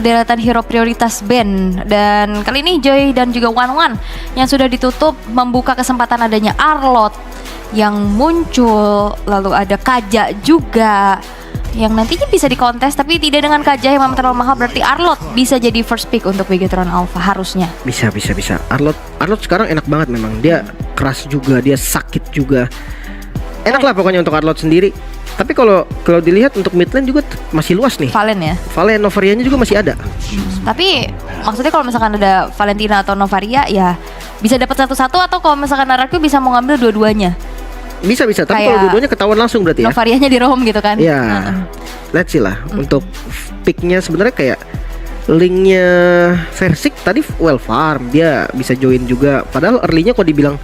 deretan hero prioritas band. Dan kali ini Joy dan juga Wan yang sudah ditutup membuka kesempatan adanya Arlott yang muncul. Lalu ada Kaja juga yang nantinya bisa dikontes, tapi tidak dengan Kaja yang memang terlalu mahal. Berarti Arlott bisa jadi first pick untuk Bigetron Alpha harusnya. Bisa. Arlott sekarang enak banget memang. Dia keras juga, dia sakit juga. Enak lah pokoknya untuk Arlott sendiri. Tapi kalau dilihat untuk mid lane juga masih luas nih. Valen ya. Valen Novaria-nya juga masih ada. Tapi maksudnya kalau misalkan ada Valentina atau Novaria ya bisa dapat satu-satu, atau kalau misalkan RRQ bisa mau ngambil dua-duanya. Bisa. Tapi kalau dua-duanya ketahuan langsung berarti ya. Novarianya di roam gitu kan. Ya. Let's see lah. Untuk picknya sebenarnya kayak linknya Versik tadi well farm, dia bisa join juga. Padahal early-nya kok dibilang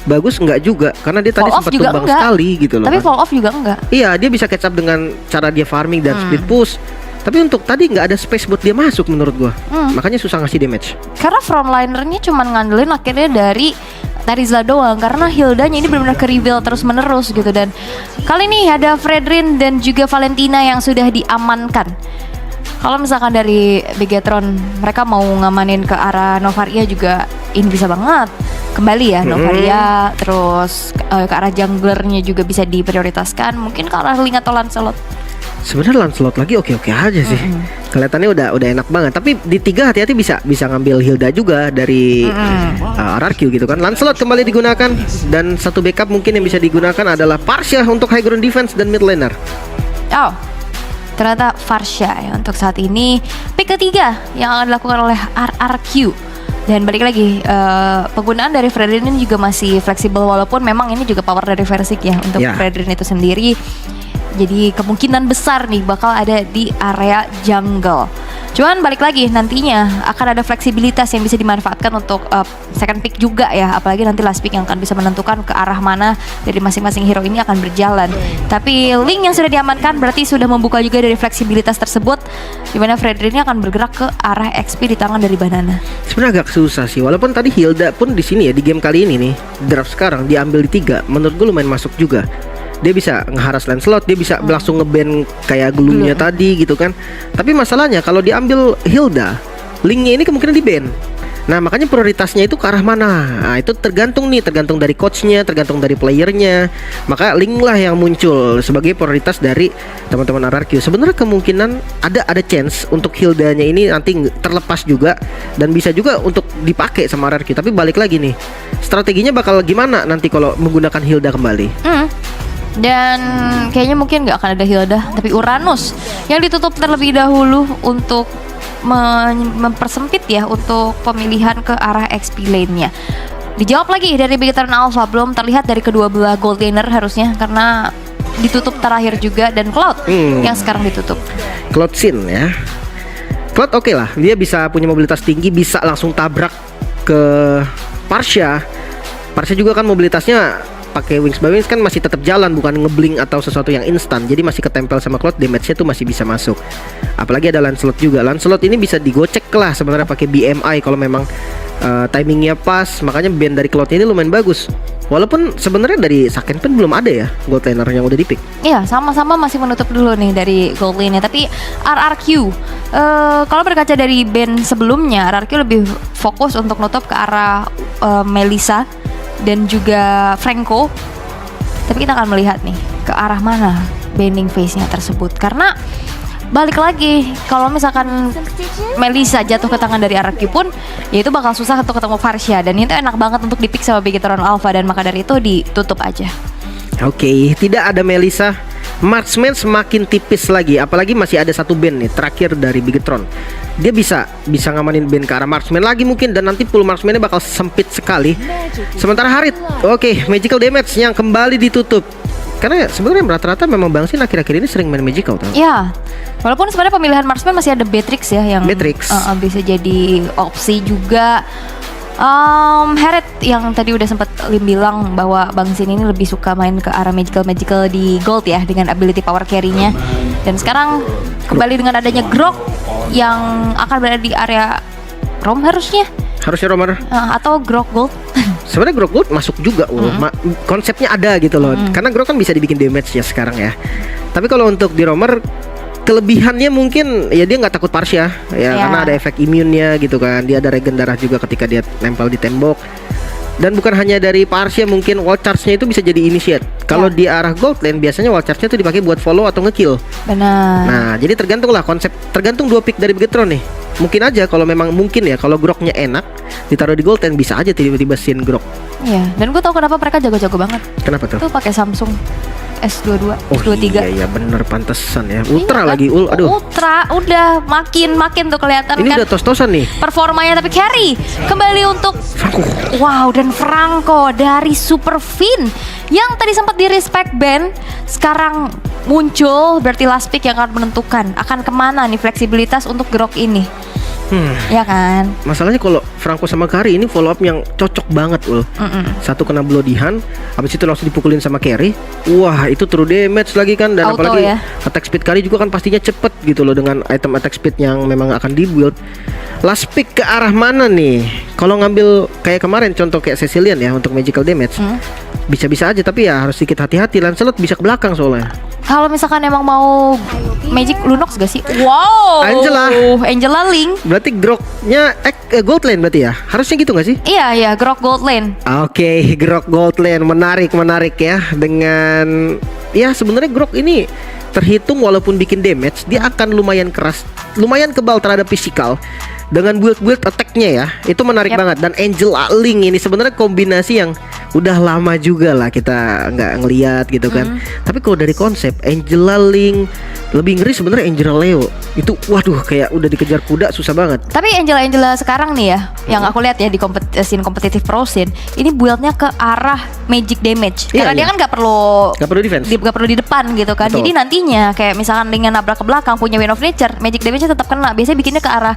bagus enggak juga, karena dia tadi sempat tumbang sekali gitu loh. Tapi fall off juga enggak. Iya, dia bisa catch up dengan cara dia farming dan speed push. Tapi untuk tadi nggak ada space buat dia masuk menurut gua. Makanya susah ngasih damage. Karena frontlinernya cuma ngandelin akhirnya dari Tarizla doang, karena Hildanya ini benar-benar ke reveal terus menerus gitu. Dan kali ini ada Fredrin dan juga Valentina yang sudah diamankan. Kalau misalkan dari Bigetron mereka mau ngamanin ke arah Novaria juga ini bisa banget kembali ya Novaria. Terus ke arah junglernya juga bisa diprioritaskan, mungkin ke arah Ling atau Lancelot. Sebenarnya Lancelot lagi oke aja sih. Kelihatannya udah enak banget. Tapi di 3 hati-hati bisa ngambil Hilda juga dari RRQ gitu kan. Lancelot kembali digunakan, dan satu backup mungkin yang bisa digunakan adalah Parsha untuk high ground defense dan mid laner. Oh, ternyata Farsha ya untuk saat ini pick ketiga yang akan dilakukan oleh RRQ. Dan balik lagi, penggunaan dari Fredrin ini juga masih fleksibel, walaupun memang ini juga power dari Versik ya untuk Fredrin itu sendiri. Jadi kemungkinan besar nih bakal ada di area jungle. Cuman balik lagi, nantinya akan ada fleksibilitas yang bisa dimanfaatkan untuk second pick juga ya. Apalagi nanti last pick yang akan bisa menentukan ke arah mana dari masing-masing hero ini akan berjalan. Tapi Ling yang sudah diamankan berarti sudah membuka juga dari fleksibilitas tersebut, dimana Fredrin ini akan bergerak ke arah XP di tangan dari Banana. Sebenarnya agak susah sih, walaupun tadi Hilda pun di sini ya, di game kali ini nih, draft sekarang diambil di 3, menurut gue lumayan masuk juga. Dia bisa ngeharas Lancelot, dia bisa langsung nge-ban kayak glue-nya tadi gitu kan. Tapi masalahnya kalau diambil Hilda, Link-nya ini kemungkinan di-ban. Nah makanya prioritasnya itu ke arah mana. Nah itu tergantung dari coachnya, tergantung dari playernya. Maka Link lah yang muncul sebagai prioritas dari teman-teman RRQ. Sebenarnya kemungkinan ada chance untuk Hildanya ini nanti terlepas juga, dan bisa juga untuk dipakai sama RRQ. Tapi balik lagi nih, strateginya bakal gimana nanti kalau menggunakan Hilda kembali. Dan kayaknya mungkin nggak akan ada Hilda, tapi Uranus yang ditutup terlebih dahulu untuk mempersempit ya untuk pemilihan ke arah XP lane-nya. Dijawab lagi dari Bigetron Alpha, belum terlihat dari kedua belah gold laner harusnya, karena ditutup terakhir juga. Dan Cloud yang sekarang ditutup. Cloud Sin ya. Cloud oke lah, dia bisa punya mobilitas tinggi, bisa langsung tabrak ke Parsha. Parsha juga kan mobilitasnya pakai wings by wings kan masih tetap jalan, bukan ngeblink atau sesuatu yang instan. Jadi masih ketempel sama Cloud, damage-nya tuh masih bisa masuk. Apalagi ada Lancelot juga. Lancelot ini bisa digocek lah sebenarnya pakai BMI kalau memang timingnya pas. Makanya band dari Cloud ini lumayan bagus. Walaupun sebenarnya dari Saken pun belum ada ya gold laner yang udah di-pick. Iya, sama-sama masih menutup dulu nih dari gold lane-nya. Tapi RRQ kalau berkaca dari band sebelumnya, RRQ lebih fokus untuk nutup ke arah Melissa dan juga Franco. Tapi kita akan melihat nih ke arah mana banning phase-nya tersebut. Karena balik lagi, kalau misalkan Melissa jatuh ke tangan dari RRQ pun, ya itu bakal susah untuk ketemu Farsha. Dan itu enak banget untuk di-pick sama Bigetron Alpha, dan maka dari itu ditutup aja. Oke, tidak ada Melissa, marksman semakin tipis lagi. Apalagi masih ada satu band nih terakhir dari Bigetron. Dia bisa ngamanin band ke arah marksman lagi mungkin, dan nanti pool marksman-nya bakal sempit sekali. Sementara Harit, oke, magical damage yang kembali ditutup. Karena sebenarnya rata-rata memang Bang Sin akhir-akhir ini sering main magical tau? Ya, walaupun sebenarnya pemilihan marksman masih ada Beatrix ya yang bisa jadi opsi juga. Harit yang tadi udah sempat Lim bilang bahwa Bang Sin ini lebih suka main ke arah magical di gold ya, dengan ability power carry-nya. Dan sekarang kembali dengan adanya Grok yang akan berada di area Rom harusnya Romer atau Grok Gold. Sebenarnya Grok Gold masuk juga, konsepnya ada gitu loh. Karena Grok kan bisa dibikin damage ya sekarang ya. Tapi kalau untuk di Romer kelebihannya mungkin ya dia nggak takut Parsia ya, karena ada efek imunnya gitu kan. Dia ada regen darah juga ketika dia nempel di tembok. Dan bukan hanya dari Parsia, mungkin wall charge-nya itu bisa jadi initiate. Kalau di arah gold lane biasanya wall charge-nya itu dipakai buat follow atau nge-kill. Benar. Nah, jadi tergantung lah konsep, tergantung 2 pick dari Bigetron nih. Mungkin aja kalau memang mungkin ya, kalau Groknya enak ditaruh di gold lane bisa aja tiba-tiba scene Grok. Iya, dan gue tau kenapa mereka jago-jago banget. Kenapa tuh? Tuh pakai Samsung S22, Oh S23. iya bener, pantesan ya. Ultra Iya, lagi, kan? aduh. Ultra udah makin tuh kelihatan Ini kan udah tos-tosan nih. performanya, tapi carry kembali untuk wow, dan Franco dari Super Fin yang tadi sempat di respect ban sekarang muncul, berarti last pick yang akan menentukan akan kemana nih fleksibilitas untuk Grok ini. Ya kan? Masalahnya kalau Franco sama Kari ini follow up yang cocok banget loh. Satu kena bloody hand, habis itu langsung dipukulin sama Carry. Wah, itu true damage lagi kan. Dan Auto, apalagi ya. attack speed Kari juga kan pastinya cepet gitu loh, dengan item attack speed yang memang akan di-build. Last pick ke arah mana nih? Kalau ngambil kayak kemarin contoh kayak Cecilian ya untuk magical damage, bisa-bisa aja, tapi ya harus sedikit hati-hati. Lancelot bisa ke belakang soalnya. Kalau misalkan emang mau Magic Lunox gak sih? Wow, Angela Link. Berarti Groknya gold lane berarti ya? Harusnya gitu gak sih? Iya, Grok Gold Lane. Oke, Grok gold lane menarik ya. Dengan ya sebenarnya Grok ini terhitung walaupun bikin damage, dia akan lumayan keras, lumayan kebal terhadap physical. Dengan build attack-nya ya, itu menarik banget. Dan Angela Link ini sebenarnya kombinasi yang udah lama juga lah kita nggak ngeliat gitu kan. Tapi kalau dari konsep Angela Link, lebih ngeri sebenarnya Angela Leo. Itu waduh, kayak udah dikejar kuda susah banget. Tapi Angela sekarang nih ya, yang aku lihat ya di scene kompetitif pro scene, ini build-nya ke arah magic damage. Karena dia kan nggak perlu defense, nggak perlu di depan gitu kan. Betul. Jadi nantinya kayak misalkan dengan nabrak ke belakang punya Wind of Nature, magic damage-nya tetap kena. Biasanya bikinnya ke arah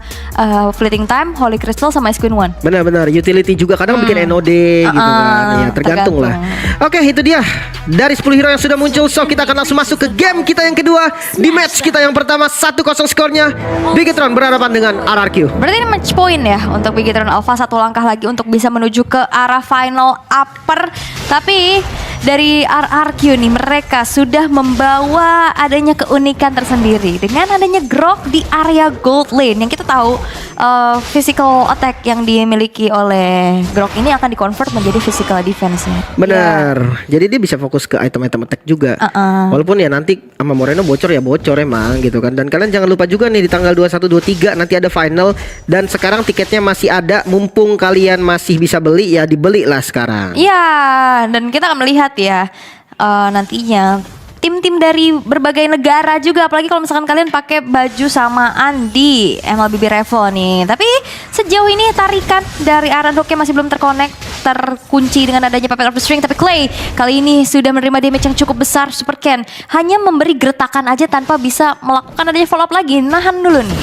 Fleeting Time, Holy Crystal sama Ice Queen One. Benar-benar utility juga kadang bikin NOD gitu kan. Ya tergantung lah. Oke, itu dia dari 10 hero yang sudah muncul. So kita akan langsung masuk ke game kita yang kedua. Di match kita yang pertama 1-0 skornya. Bigetron berhadapan dengan RRQ. Berarti ini match point ya untuk Bigetron Alpha, satu langkah lagi untuk bisa menuju ke arah final upper. Tapi dari RRQ nih, mereka sudah membawa adanya keunikan tersendiri dengan adanya Grok di area gold lane yang kita tahu physical attack yang dimiliki oleh Grok ini akan di-convert menjadi physical defense-nya. Benar. Jadi dia bisa fokus ke item-item attack juga. Walaupun ya nanti sama Moreno bocor emang gitu kan. Dan kalian jangan lupa juga nih di tanggal 21 23 nanti ada final, dan sekarang tiketnya masih ada. Mumpung kalian masih bisa beli ya, dibeli lah sekarang. Iya, dan kita akan melihat ya nantinya tim-tim dari berbagai negara juga, apalagi kalau misalkan kalian pakai baju samaan di MLBB Revo nih. Tapi sejauh ini tarikan dari Aaron Hook masih belum terkunci dengan adanya Puppet of the String. Tapi Clay kali ini sudah menerima damage yang cukup besar. Super Ken hanya memberi gertakan aja tanpa bisa melakukan adanya follow up lagi. Nahan dulu nih.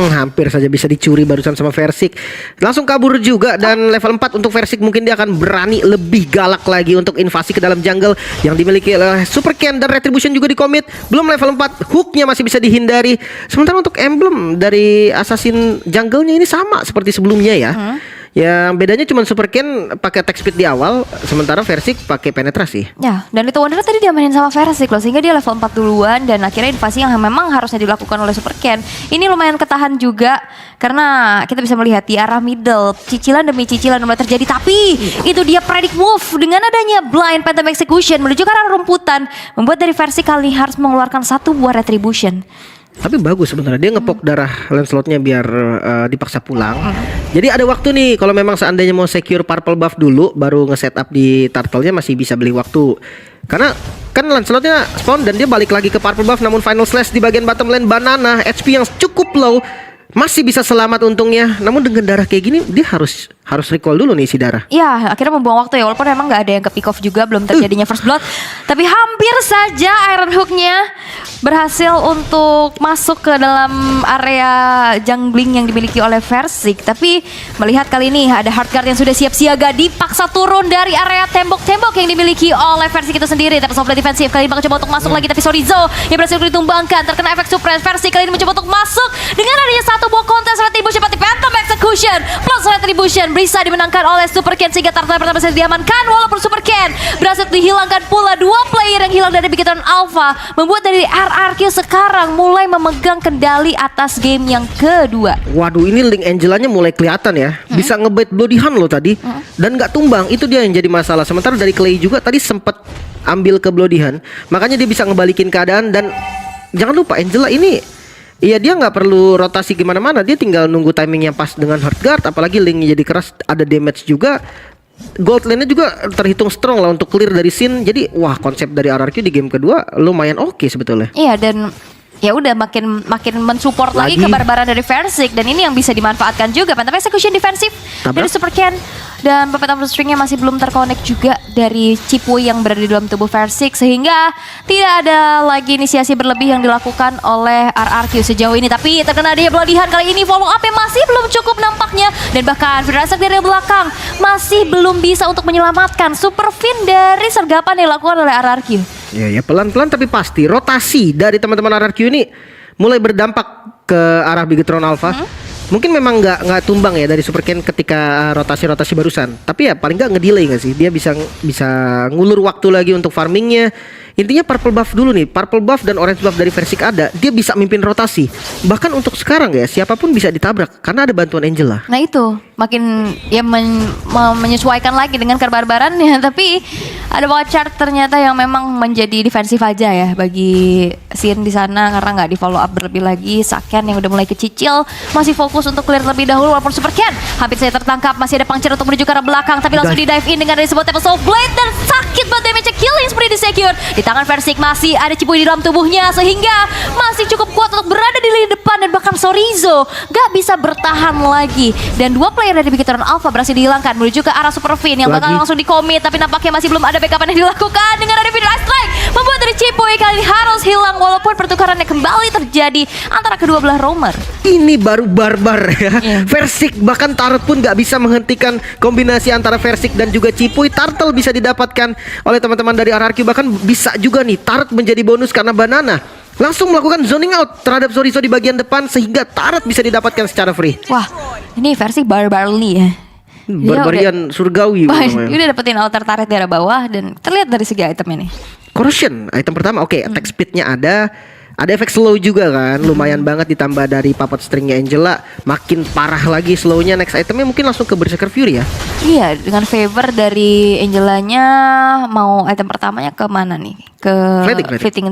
Hampir saja bisa dicuri barusan sama Versik. Langsung kabur juga, dan level 4 untuk Versik mungkin dia akan berani lebih galak lagi untuk invasi ke dalam jungle yang dimiliki oleh Super Ken, dan Retribution juga di commit. Belum level 4, hooknya masih bisa dihindari. Sementara untuk emblem dari assassin jungle-nya ini sama seperti sebelumnya ya. Yang bedanya cuma Super Ken pakai attack speed di awal, sementara Versik pakai penetrasi. Ya, dan itu Wonder tadi diamanin sama Versik loh, sehingga dia level 4 duluan, dan akhirnya invasi yang memang harusnya dilakukan oleh Super Ken ini lumayan ketahan juga, karena kita bisa melihat di arah middle cicilan demi cicilan mulai terjadi. Tapi itu dia predict move dengan adanya blind Phantom Execution menuju ke arah rumputan, membuat dari Versik kali ini harus mengeluarkan satu buah Retribution. Tapi bagus sebenarnya, dia ngepok darah Lancelotnya biar dipaksa pulang. Jadi ada waktu nih, kalau memang seandainya mau secure purple buff dulu baru nge-setup di turtle-nya masih bisa beli waktu. Karena kan Lancelotnya spawn dan dia balik lagi ke purple buff, namun final slash di bagian bottom lane Banana HP yang cukup low masih bisa selamat untungnya. Namun dengan darah kayak gini dia harus recall dulu nih si darah. Ya, akhirnya membuang waktu ya, walaupun memang nggak ada yang ke pick off juga, belum terjadinya first blood. Tapi hampir saja Iron Hook-nya berhasil untuk masuk ke dalam area jungling yang dimiliki oleh Versik. Tapi melihat kali ini ada Heartguard yang sudah siap siaga, dipaksa turun dari area tembok-tembok yang dimiliki oleh Versik itu sendiri. Tapi soft defensif kali ini mencoba untuk masuk lagi, tapi Sorizo yang berhasil ditumbangkan, terkena efek suppress. Versik kali ini mencoba untuk masuk dengan adanya satu buah kontes Retribution, seperti Phantom Execution Retribution plus Retribution bisa dimenangkan oleh Super Ken sehingga turtle pertama bisa diamankan, walaupun Super Ken berhasil dihilangkan pula. Dua player yang hilang dari Bigetron Alpha membuat dari RRQ sekarang mulai memegang kendali atas game yang kedua. Waduh, ini Link Angelanya mulai kelihatan ya. Bisa ngebait Bloody Hand loh tadi. Dan nggak tumbang, itu dia yang jadi masalah. Sementara dari Clay juga tadi sempat ambil ke Bloody Hand, makanya dia bisa ngebalikin keadaan. Dan jangan lupa Angela ini, iya dia nggak perlu rotasi gimana-mana, dia tinggal nunggu timing yang pas dengan hard guard. Apalagi linknya jadi keras, ada damage juga. Gold lane-nya juga terhitung strong lah untuk clear dari scene. Jadi wah, konsep dari RRQ di game kedua lumayan oke sebetulnya. Iya, dan ya udah makin mensupport lagi kebarbaran dari Versik, dan ini yang bisa dimanfaatkan juga. Mantap execution defensif dari Super Ken, dan Puppet of the String-nya masih belum terkonek juga dari Cipuy yang berada di dalam tubuh Versik, sehingga tidak ada lagi inisiasi berlebih yang dilakukan oleh RRQ sejauh ini. Tapi terkena dia Bloody Hand kali ini, follow up yang masih belum cukup nampaknya, dan bahkan Firasat dari belakang masih belum bisa untuk menyelamatkan Super Fin dari sergapan yang dilakukan oleh RRQ. Ya pelan-pelan tapi pasti rotasi dari teman-teman RRQ ini mulai berdampak ke arah Bigetron Alpha. Mungkin memang nggak tumbang ya dari Super Ken ketika rotasi barusan. Tapi ya paling nggak ngedelay nggak sih? Dia bisa ngulur waktu lagi untuk farmingnya. Intinya purple buff dulu nih, purple buff dan orange buff dari Versik ada, dia bisa mimpin rotasi. Bahkan untuk sekarang ya, siapapun bisa ditabrak karena ada bantuan Angela. Nah itu, makin ya menyesuaikan lagi dengan kebarbarannya. Tapi ada chart ternyata yang memang menjadi defensif aja ya bagi scene di sana, karena nggak di follow up berlebih lagi. Saken yang udah mulai kecicil masih fokus untuk clear lebih dahulu, walaupun Super Ken hampir saya tertangkap. Masih ada pangcer untuk menuju ke arah belakang, tapi langsung di dive in dengan dari sebuah Tempest of Blade, dan sakit banget damage killing seperti di secure. Di tangan Versik masih ada Cipuy di dalam tubuhnya, sehingga masih cukup kuat untuk berada di lini depan, dan bahkan Sorizo gak bisa bertahan lagi. Dan dua player dari Bigetron Alpha berhasil dihilangkan menuju ke arah Super Fin yang bakal langsung di commit, tapi nampaknya masih belum ada backup yang dilakukan dengan ada Video Strike membuat dari Cipuy kali ini harus hilang, walaupun pertukarannya kembali terjadi antara kedua belah roamer. Ini baru barbar ya. Versik bahkan Turtle pun gak bisa menghentikan kombinasi antara Versik dan juga Cipuy. Turtle bisa didapatkan oleh teman-teman dari RRQ, bahkan bisa juga nih Turtle menjadi bonus karena Banana langsung melakukan zoning out terhadap Sorizo di bagian depan, sehingga Turtle bisa didapatkan secara free. Wah, ini versi barbarly ya. Barbarian surgawi. Dia udah dapetin altar turret di arah bawah, dan terlihat dari segi itemnya nih. Corrosion, item pertama oke, attack speednya ada efek slow juga kan, lumayan banget, ditambah dari puppet stringnya Angela, makin parah lagi slownya. Next itemnya mungkin langsung ke Berserker Fury ya. Iya, dengan favor dari Angelanya, mau item pertamanya ke mana nih? Ke fitting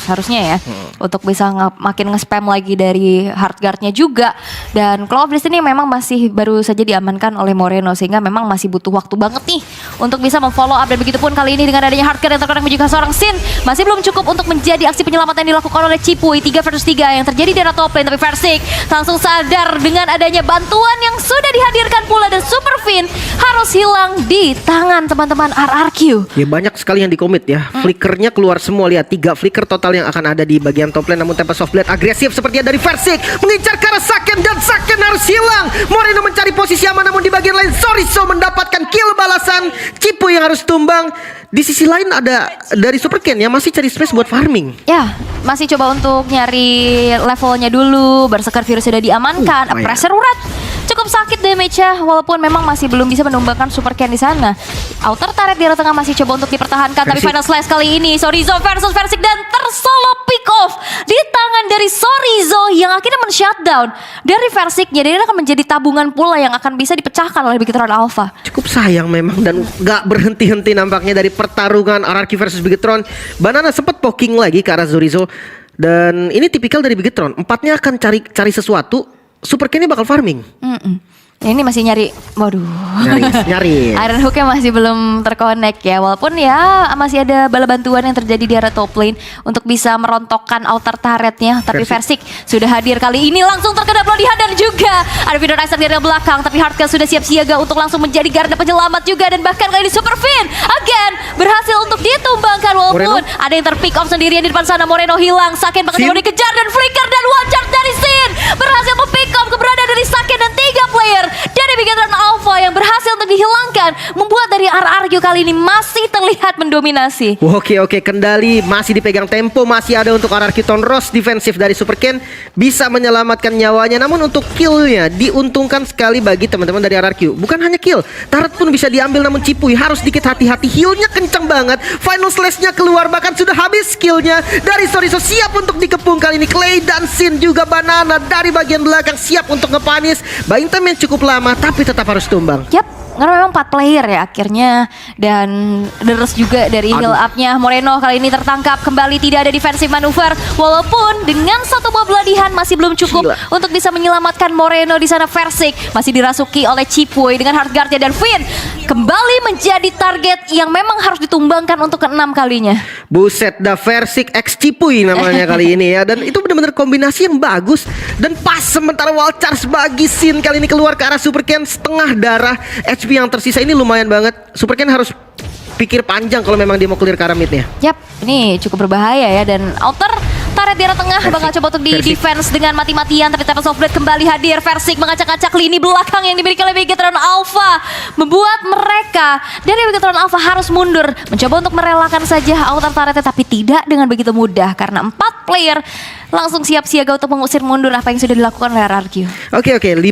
harusnya ya, untuk bisa makin nge-spam lagi dari hard guard-nya juga. Dan Claw of Destiny memang masih baru saja diamankan oleh Moreno, sehingga memang masih butuh waktu banget nih untuk bisa memfollow up. Dan begitupun kali ini dengan adanya hard guard yang terkadang juga seorang Sin, masih belum cukup untuk menjadi aksi penyelamatan yang dilakukan oleh Cipuy. 3 versus 3 yang terjadi di arah top lane, tapi Versik langsung sadar dengan adanya bantuan yang sudah dihadirkan pula, dan Super Fin harus hilang di tangan teman-teman RRQ. Ya banyak sekali yang di-commit ya. Flickernya keluar semua, lihat 3 flicker total yang akan ada di bagian top lane. Namun Tempest of Blade agresif sepertinya dari Versik, mengincar ke arah Saken, dan Saken harus hilang. Moreno mencari posisi aman, namun di bagian lain Sorizo mendapatkan kill balasan. Cipuy yang harus tumbang. Di sisi lain ada dari Super Ken yang masih cari space buat farming. Ya, masih coba untuk nyari levelnya dulu. Berserker Fury sudah diamankan. Pressure urat cukup sakit damage-nya, walaupun memang masih belum bisa menumbangkan Super Ken di sana. Outer turret di arah tengah masih coba untuk dipertahankan, tapi final slash kali ini Sorizo versus Versik, dan tersolo pick off di tangan dari Sorizo yang akhirnya men-shutdown dari Versik. Jadi ini akan menjadi tabungan pula yang akan bisa dipecahkan oleh Bigetron Alpha. Cukup sayang memang, dan gak berhenti-henti nampaknya dari pertarungan RRQ versus Bigetron. Banana sempat poking lagi ke arah Sorizo, dan ini tipikal dari Bigetron. Empatnya akan cari sesuatu. Super Ken ini bakal farming. Ini masih nyari, waduh. Nyari. Iron Hook-nya masih belum terkonek ya. Walaupun ya masih ada bala bantuan yang terjadi di arah top lane untuk bisa merontokkan outer turretnya. Tapi Versik sudah hadir kali ini, langsung terkena Bloody Hand, dan juga ada Video Riser di arah belakang. Tapi Hardcast sudah siap siaga untuk langsung menjadi garda penyelamat juga. Dan bahkan kali ini Super Fin again berhasil untuk ditumbangkan, walaupun ada yang terpick off sendirian di depan sana. Moreno hilang, Saken bakal coba dikejar, dan flicker dan one charge dari Sin berhasil mempick off keberadaan dari Saken, dan 3 player dari Bigetron Alpha yang berhasil untuk dihilangkan, membuat dari RRQ kali ini masih terlihat mendominasi. Oke, kendali masih dipegang, tempo masih ada untuk RRQ. Tonros defensif dari Super Ken bisa menyelamatkan nyawanya. Namun untuk killnya diuntungkan sekali bagi teman-teman dari RRQ. Bukan hanya kill, turret pun bisa diambil, namun Cipuy harus sedikit hati-hati. Healnya kencang banget, final slash-nya keluar, bahkan sudah habis skillnya dari Sorizo. Siap untuk dikepung kali ini. Clay dan Sin juga Banana dari bagian belakang siap untuk ngepanis. Buying time yang cukup lama tapi tetap harus tumbang. Yap, karena memang 4 player ya akhirnya. Dan deres juga dari heal up-nya. Moreno kali ini tertangkap kembali, tidak ada defensive manuver. Walaupun dengan satu buah beladihan masih belum cukup untuk bisa menyelamatkan Moreno di sana. Versik masih dirasuki oleh Cipuy dengan hard guard-nya, dan Finn kembali menjadi target yang memang harus ditumbangkan untuk ke-6 kalinya. Buset dah, Versik X Cipuy namanya kali ini ya. Dan itu benar-benar kombinasi yang bagus dan pas. Sementara wall charge bagi Sin kali ini keluar ke arah Super Ken, setengah darah. HP yang tersisa ini lumayan banget. Super Ken harus pikir panjang kalau memang dia mau clear ke arah midnya. Yap, ini cukup berbahaya ya. Dan outer turret di arah tengah bakal coba untuk di defense dengan mati-matian, tapi Tempest of Blade kembali hadir. Versik mengacak-acak lini belakang yang dimiliki oleh Megatron Alpha, membuat mereka dari Megatron Alpha harus mundur, mencoba untuk merelakan saja outer turretnya, tapi tidak dengan begitu mudah karena 4 player langsung siap siaga untuk mengusir mundur apa yang sudah dilakukan oleh RRQ. Oke, 5.000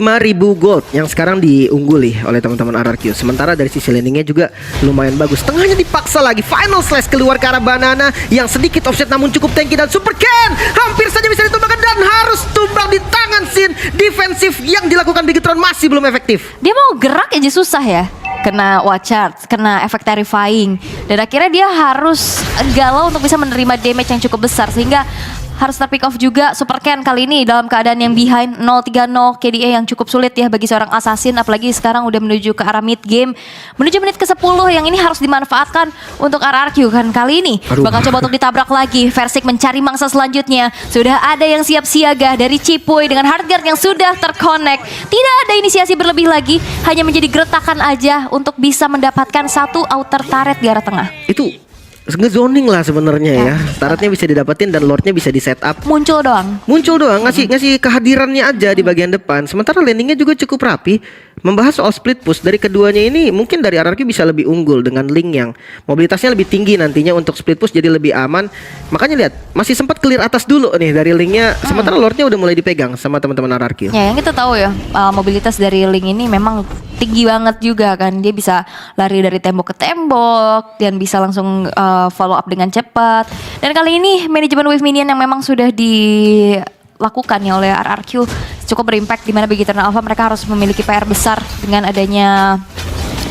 gold yang sekarang diungguli oleh teman-teman RRQ. Sementara dari sisi landingnya juga lumayan bagus. Tengahnya dipaksa lagi, final slash keluar ke arah Banana yang sedikit offset namun cukup tanky, dan Super Ken hampir saja bisa ditumbangkan dan harus tumbang di tangan Sin. Defensif yang dilakukan Bigetron masih belum efektif. Dia mau gerak aja susah ya, kena watch charge, kena efek terrifying, dan akhirnya dia harus galau untuk bisa menerima damage yang cukup besar, sehingga harus terpick off juga. Super Ken kali ini dalam keadaan yang behind 0-3-0 KDA yang cukup sulit ya bagi seorang assassin, apalagi sekarang udah menuju ke arah mid game, menuju menit ke-10 yang ini harus dimanfaatkan untuk RRQ kan. Kali ini bakal coba untuk ditabrak lagi. Versik mencari mangsa selanjutnya, sudah ada yang siap siaga dari Cipuy dengan hard guard yang sudah terconnect. Tidak ada inisiasi berlebih lagi, hanya menjadi geretakan aja untuk bisa mendapatkan satu outer turret di arah tengah. Itu ngezoning lah sebenarnya ya. Turretnya bisa didapetin dan lordnya bisa di setup. Muncul doang, ngasih kehadirannya aja di bagian depan. Sementara landingnya juga cukup rapi. Membahas soal split push dari keduanya ini, mungkin dari RRQ bisa lebih unggul dengan Link yang mobilitasnya lebih tinggi nantinya untuk split push, jadi lebih aman. Makanya lihat, masih sempat clear atas dulu nih dari Linknya. Sementara lordnya udah mulai dipegang sama teman-teman RRQ. ya yang kita tahu ya, mobilitas dari Link ini memang tinggi banget juga kan. Dia bisa lari dari tembok ke tembok dan bisa langsung follow up dengan cepat. Dan kali ini manajemen wave minion yang memang sudah dilakukan ya oleh RRQ cukup berimpact, di mana bagi Eternal Alpha mereka harus memiliki PR besar dengan adanya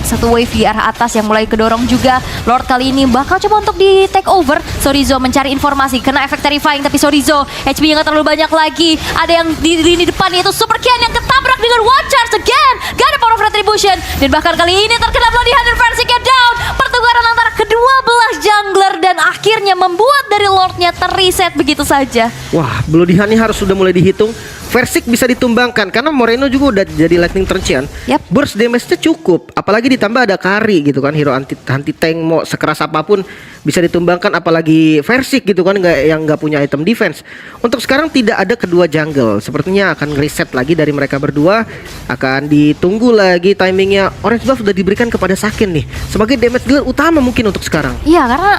satu wave di arah atas yang mulai kedorong juga. Lord kali ini bakal coba untuk di take over. Sorizo mencari informasi, kena efek terrifying, tapi Sorizo HP-nya gak terlalu banyak lagi. Ada yang di lini depan, yaitu Super Ken yang ketabrak dengan one charge again. Gak ada power of retribution, dan bahkan kali ini terkena bloodihan dan Versiknya down. Pertukaran antara kedua belah jungler dan akhirnya membuat dari Lordnya terreset begitu saja. Wah, bloodihannya harus sudah mulai dihitung. Versik bisa ditumbangkan karena Moreno juga udah jadi lightning trencian. Burst damage-nya cukup, apalagi ditambah ada Kari gitu kan, hero anti tank mau sekeras apapun bisa ditumbangkan, apalagi Versik gitu kan, yang nggak punya item defense. Untuk sekarang tidak ada kedua jungle, sepertinya akan reset lagi dari mereka berdua. Akan ditunggu lagi timingnya. Orange buff sudah diberikan kepada Saken nih sebagai damage dealer utama mungkin untuk sekarang. Iya, karena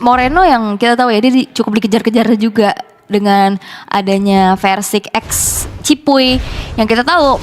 Moreno yang kita tahu ya, dia cukup dikejar-kejar juga dengan adanya Versik X Cipuy yang kita tahu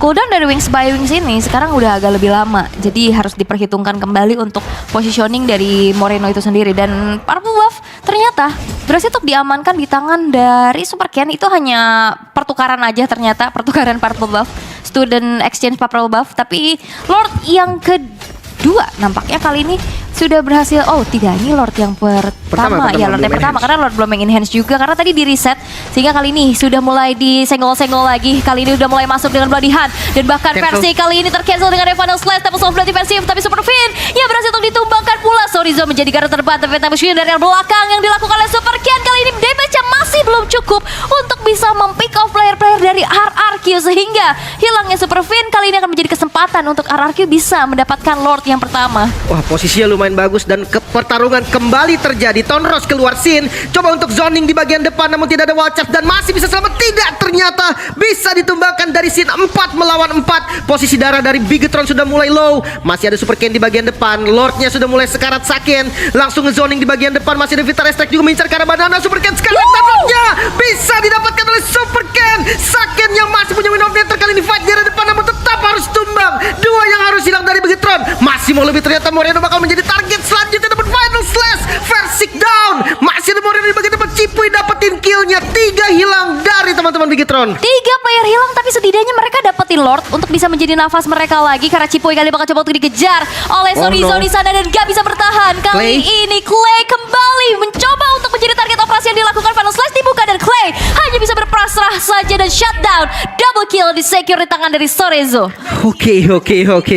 cooldown dari Wings by Wings ini sekarang udah agak lebih lama, jadi harus diperhitungkan kembali untuk positioning dari Moreno itu sendiri. Dan Purple Buff ternyata berhasil untuk diamankan di tangan dari Super Ken. Itu hanya pertukaran aja ternyata, pertukaran Purple Buff, student exchange Purple Buff. Tapi Lord yang kedua nampaknya kali ini sudah berhasil. Oh tidak, ini Lord yang pertama ya, Lord yang pertama karena Lord belum enhance juga karena tadi di reset, sehingga kali ini sudah mulai disenggol-senggol lagi. Kali ini udah mulai masuk dengan bloodihan, dan bahkan versi kali ini tercancel dengan Final Slash. Tempest of Blade defensif, tapi Super Fin yang berhasil untuk ditumbangkan pula. Sorizo menjadi garda terdepan, tapi Tempest dari belakang yang dilakukan oleh Super Ken kali ini damage-nya masih belum cukup untuk bisa mempick off player-player dari RRQ, sehingga hilangnya Super Fin kali ini akan menjadi kesempatan untuk RRQ bisa mendapatkan Lord yang pertama. Wah, posisinya lumayan lumayan bagus dan pertarungan kembali terjadi. Tonros keluar scene, coba untuk zoning di bagian depan namun tidak ada wall charge dan masih bisa selamat. Tidak, ternyata bisa ditumbangkan dari scene 4 melawan 4. Posisi darah dari Bigetron sudah mulai low. Masih ada Super Ken di bagian depan. Lordnya sudah mulai sekarat Saken. Langsung ngezoning di bagian depan. Masih ada Vital Strike juga mengincar ke arah banana. Super Ken sekarang takluknya bisa didapatkan oleh Super Ken. Saken yang masih punya win of nature kali ini fight di arah depan namun tetap harus tumbang. Dua yang harus hilang dari Bigetron. Masih mau lebih, ternyata Moreno bakal menjadi target selanjutnya dapat final slash. Versik down. Masih ada Moreno di bagian depan. Cipuy dapetin killnya. 3 hilang dari teman-teman Bigetron. 3 player hilang, tapi setidaknya mereka dapetin Lord untuk bisa menjadi nafas mereka lagi karena Cipuy kali bakal coba untuk dikejar oleh Sorizo di sana dan gak bisa bertahan. Kali ini Clay kembali mencoba untuk menjadi target operasi yang dilakukan. Final slash dibuka dan Clay hanya bisa berpasrah saja dan shutdown. Double kill di secure di tangan dari Sorizo. Oke.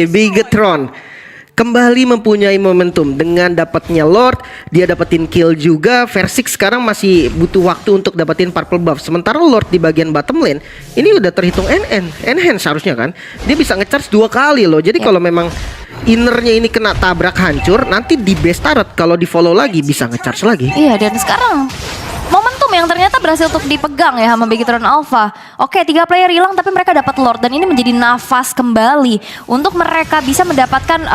Bigetron kembali mempunyai momentum dengan dapatnya Lord, dia dapetin kill juga. Versik sekarang masih butuh waktu untuk dapetin purple buff. Sementara Lord di bagian bottom lane ini udah terhitung enhance harusnya kan. Dia bisa ngecharge 2 kali loh. Jadi kalau memang innernya ini kena tabrak hancur, nanti di base turret kalau di follow lagi bisa ngecharge lagi. Iya, dan sekarang momentum yang ternyata berhasil untuk dipegang ya sama Bigetron Alpha. Oke, 3 player hilang tapi mereka dapat Lord dan ini menjadi nafas kembali untuk mereka bisa mendapatkan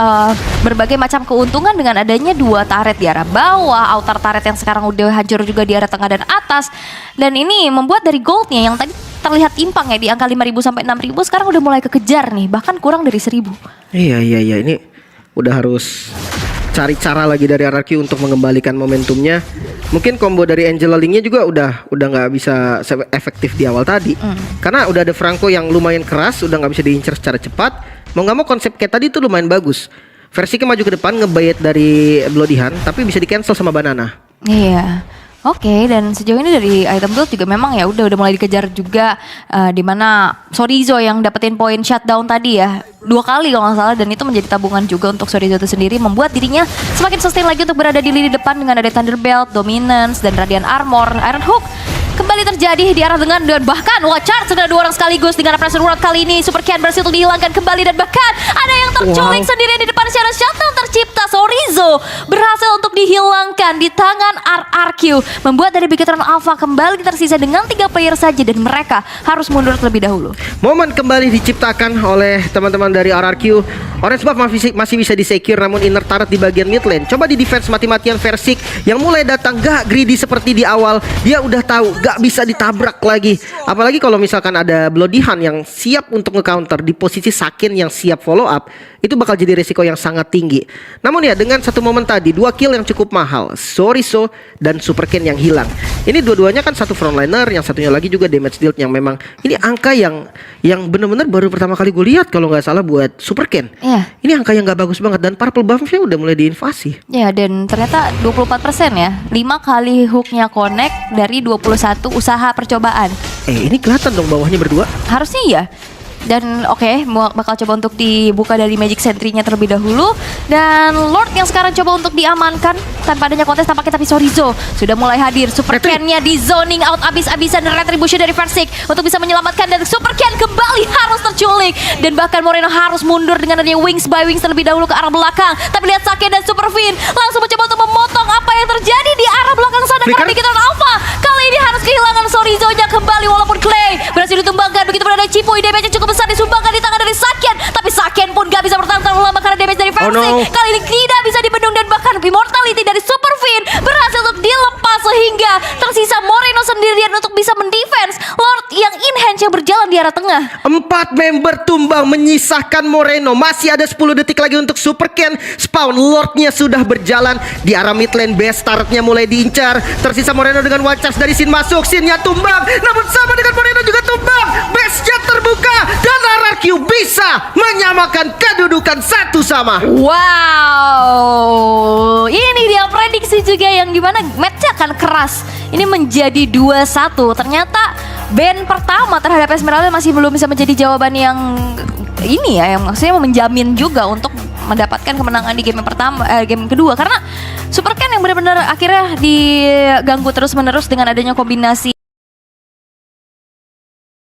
berbagai macam keuntungan dengan adanya 2 turret di arah bawah, outer turret yang sekarang udah hancur juga di arah tengah dan atas. Dan ini membuat dari goldnya yang tadi terlihat timpang ya di angka 5.000 sampai 6.000 sekarang udah mulai kekejar nih, bahkan kurang dari 1.000. Iya, ini udah harus cari cara lagi dari RRQ untuk mengembalikan momentumnya. Mungkin combo dari Angela Link-nya juga udah nggak bisa efektif di awal tadi. Karena udah ada Franco yang lumayan keras, udah nggak bisa diincar secara cepat. Mau nggak mau konsep kayak tadi itu lumayan bagus. Versinya maju ke depan ngebait dari Bloody Hand, tapi bisa di cancel sama Banana. Iya. Oke, dan sejauh ini dari item build juga memang ya udah mulai dikejar juga di mana Sorizo yang dapetin poin shutdown tadi ya 2 kali kalau nggak salah, dan itu menjadi tabungan juga untuk Sorizo itu sendiri, membuat dirinya semakin sustain lagi untuk berada di lini depan dengan ada Thunderbelt, Dominance, dan Radiant Armor. Iron Hook kembali terjadi di arah dengan dan bahkan Watchard sudah 2 orang sekaligus dengan Pressure World kali ini. Super Ken berhasil untuk dihilangkan kembali dan bahkan ada yang terculik sendirian di depan secara shutdown tercipta. Sorizo berhasil untuk dihilangkan di tangan RRQ, membuat dari Bigetron Alpha kembali tersisa dengan 3 player saja dan mereka harus mundur terlebih dahulu. Momen kembali diciptakan oleh teman-teman dari RRQ. Orange buff masih bisa di-secure namun inner turret di bagian mid lane. Coba di defense mati-matian Versik yang mulai datang gak greedy seperti di awal. Dia udah tahu gak bisa ditabrak lagi. Apalagi kalau misalkan ada Bloody Hand yang siap untuk nge-counter di posisi Saken yang siap follow up, itu bakal jadi resiko yang sangat tinggi. Namun ya dengan satu momen tadi 2 kill yang cukup mahal, Sorizo dan Super Ken yang hilang. Ini dua-duanya kan satu frontliner, yang satunya lagi juga damage dealt yang memang ini angka yang benar-benar baru pertama kali gue lihat kalau nggak salah buat Super Ken. Iya. Ini angka yang nggak bagus banget dan purple buff-nya udah mulai diinvasi. Ya, dan ternyata 24% ya. 5 kali hooknya connect dari 21 usaha percobaan. Ini kelihatan dong bawahnya berdua. Harusnya iya. Dan oke, bakal coba untuk dibuka dari Magic Sentry-nya terlebih dahulu. Dan Lord yang sekarang coba untuk diamankan tanpa adanya kontes tampaknya, tapi Sorizo sudah mulai hadir. Super Ken-nya di zoning out abis-abisan dan retribution dari Versik untuk bisa menyelamatkan, dan Super Ken kembali harus terculik. Dan bahkan Moreno harus mundur dengan adanya Wings by Wings terlebih dahulu ke arah belakang. Tapi lihat Saken dan Super Fin langsung mencoba untuk memotong apa yang terjadi di arah belakang sana karena Bigetron Alpha kali ini harus kehilangan Sorizo-nya kembali, walaupun Clay berhasil ditumbangkan. Begitu pun ada Cipuy, damage-nya cukup besar disumbangkan di tangan dari Saken, tapi Saken pun gak bisa bertahan terlalu lama karena damage dari Versik. Kali ini tidak bisa dibendung dan bahkan immortality dari Super Fin berhasil untuk dilepas sehingga tersisa Moreno sendirian untuk bisa mendefense Lord yang in-hand yang berjalan di arah tengah. 4 member tumbang menyisahkan Moreno. Masih ada 10 detik lagi untuk Super Ken spawn. Lordnya sudah berjalan di arah mid lane. Base turretnya mulai diincar. Tersisa Moreno dengan one charge dari Sin masuk. Sinnya tumbang, namun sama dengan Moreno juga tumbang. Base-nya terbuka dan RRQ bisa menyamakan kedudukan 1 sama. Wow, ini dia prediksi juga yang dimana match-nya akan keras. Ini menjadi 2-1. Ternyata band pertama terhadap Esmeralda masih belum bisa menjadi jawaban yang ini ya, yang maksudnya menjamin juga untuk mendapatkan kemenangan di game yang pertama, game kedua, karena Super Ken yang benar-benar akhirnya diganggu terus-menerus dengan adanya kombinasi